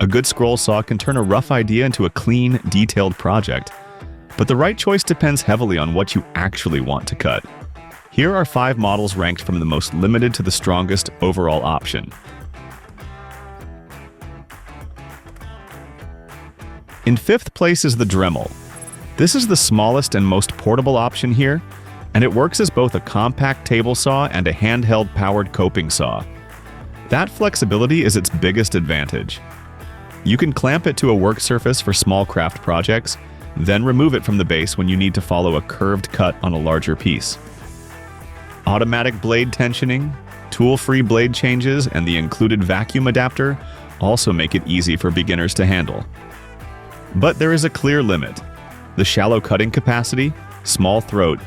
A good scroll saw can turn a rough idea into a clean, detailed project, but the right choice depends heavily on what you actually want to cut. Here are 5 models ranked from the most limited to the strongest overall option. In 5th place is the Dremel. This is the smallest and most portable option here, and it works as both a compact table saw and a handheld powered coping saw. That flexibility is its biggest advantage. You can clamp it to a work surface for small craft projects, then remove it from the base when you need to follow a curved cut on a larger piece. Automatic blade tensioning, tool-free blade changes, and the included vacuum adapter also make it easy for beginners to handle. But there is a clear limit. The shallow cutting capacity, small throat,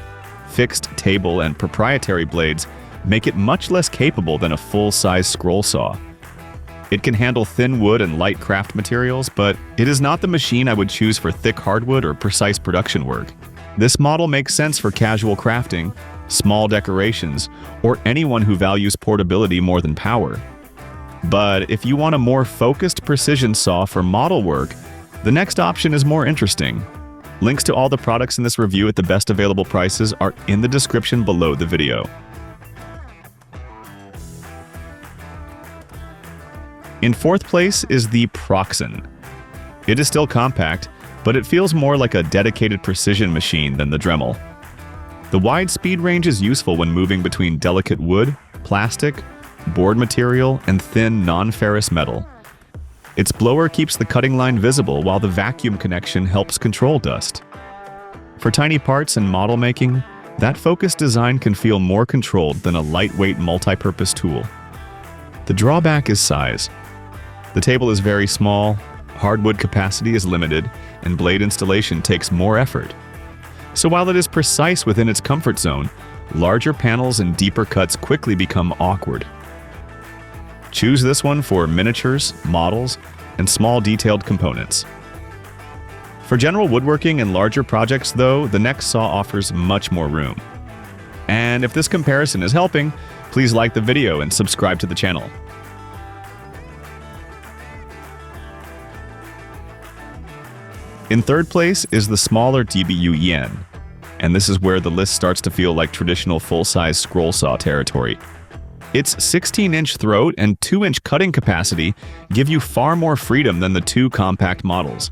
fixed table, and proprietary blades make it much less capable than a full-size scroll saw. It can handle thin wood and light craft materials, but it is not the machine I would choose for thick hardwood or precise production work. This model makes sense for casual crafting, small decorations, or anyone who values portability more than power. But if you want a more focused precision saw for model work, the next option is more interesting. Links to all the products in this review at the best available prices are in the description below the video. In 4th place is the PROXXON. It is still compact, but it feels more like a dedicated precision machine than the Dremel. The wide speed range is useful when moving between delicate wood, plastic, board material, and thin non-ferrous metal. Its blower keeps the cutting line visible while the vacuum connection helps control dust. For tiny parts and model making, that focused design can feel more controlled than a lightweight multi-purpose tool. The drawback is size. The table is very small, hardwood capacity is limited, and blade installation takes more effort. So while it is precise within its comfort zone, larger panels and deeper cuts quickly become awkward. Choose this one for miniatures, models, and small detailed components. For general woodworking and larger projects, though, the next saw offers much more room. And if this comparison is helping, please like the video and subscribe to the channel. In 3rd place is the smaller DEWALT, and this is where the list starts to feel like traditional full-size scroll saw territory. Its 16-inch throat and 2-inch cutting capacity give you far more freedom than the 2 compact models.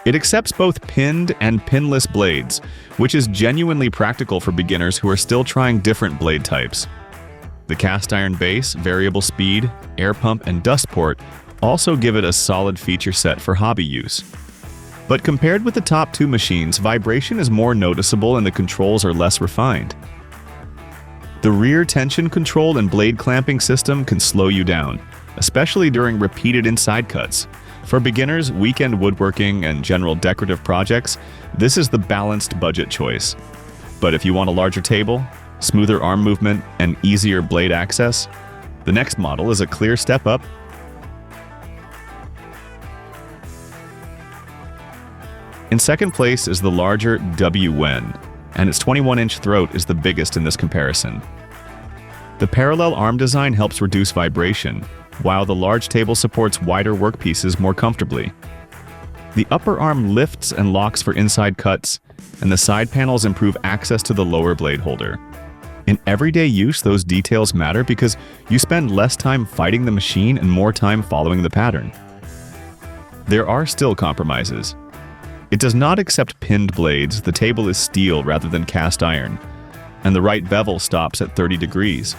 It accepts both pinned and pinless blades, which is genuinely practical for beginners who are still trying different blade types. The cast iron base, variable speed, air pump, and dust port also give it a solid feature set for hobby use. But compared with the top 2 machines, vibration is more noticeable and the controls are less refined. The rear tension control and blade clamping system can slow you down, especially during repeated inside cuts. For beginners, weekend woodworking, and general decorative projects, this is the balanced budget choice. But if you want a larger table, smoother arm movement, and easier blade access, the next model is a clear step up. In 2nd place is the larger DEWALT, and its 21-inch throat is the biggest in this comparison. The parallel arm design helps reduce vibration, while the large table supports wider workpieces more comfortably. The upper arm lifts and locks for inside cuts, and the side panels improve access to the lower blade holder. In everyday use, those details matter because you spend less time fighting the machine and more time following the pattern. There are still compromises. It does not accept pinned blades, the table is steel rather than cast iron, and the right bevel stops at 30 degrees.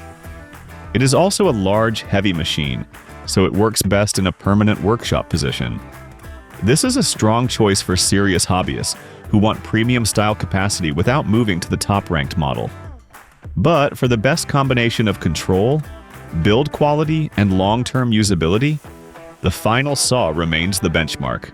It is also a large, heavy machine, so it works best in a permanent workshop position. This is a strong choice for serious hobbyists who want premium style capacity without moving to the top-ranked model. But for the best combination of control, build quality, and long-term usability, the final saw remains the benchmark.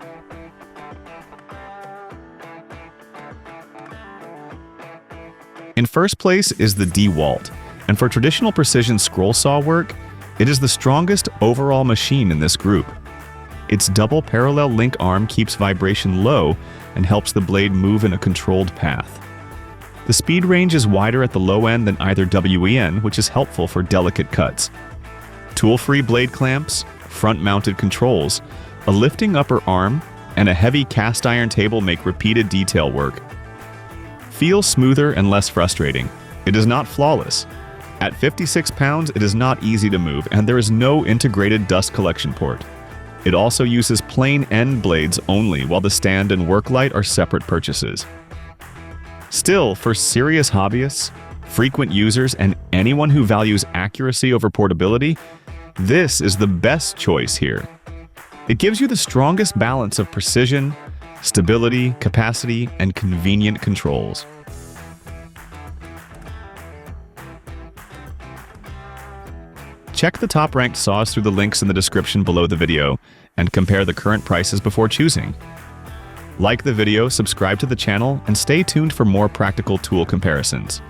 In 1st place is the DEWALT, and for traditional precision scroll saw work, it is the strongest overall machine in this group. Its double parallel link arm keeps vibration low and helps the blade move in a controlled path. The speed range is wider at the low end than either WEN, which is helpful for delicate cuts. Tool-free blade clamps, front-mounted controls, A lifting upper arm and a heavy cast iron table make repeated detail work. Feels smoother and less frustrating. It is not flawless. At 56 pounds, it is not easy to move, and there is no integrated dust collection port. It also uses plain end blades only, while the stand and work light are separate purchases. Still, for serious hobbyists, frequent users, and anyone who values accuracy over portability, this is the best choice here. It gives you the strongest balance of precision, stability, capacity, and convenient controls. Check the top-ranked saws through the links in the description below the video and compare the current prices before choosing. Like the video, subscribe to the channel, and stay tuned for more practical tool comparisons.